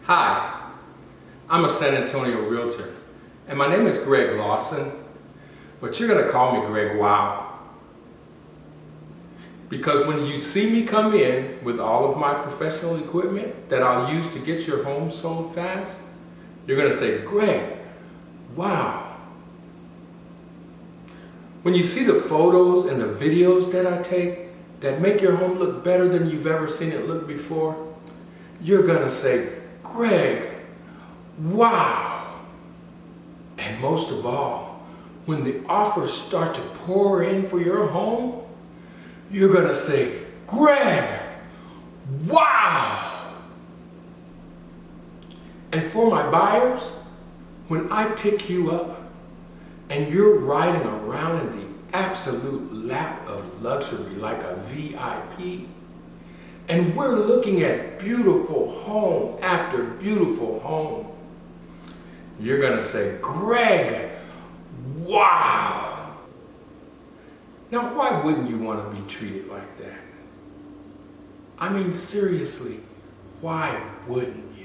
Hi, I'm a San Antonio Realtor, and my name is Greg Lawson, but you're going to call me Greg Wow. Because when you see me come in with all of my professional equipment that I'll use to get your home sold fast, you're going to say, Greg, wow. When you see the photos and the videos that I take that make your home look better than you've ever seen it look before, you're going to say, Greg, wow. And most of all, when the offers start to pour in for your home, you're going to say, Greg, wow. And for my buyers, when I pick you up and you're riding around in the absolute lap of luxury like a VIP, and we're looking at beautiful home after beautiful home, you're going to say, Greg, wow. Now, why wouldn't you want to be treated like that? I mean, seriously, why wouldn't you?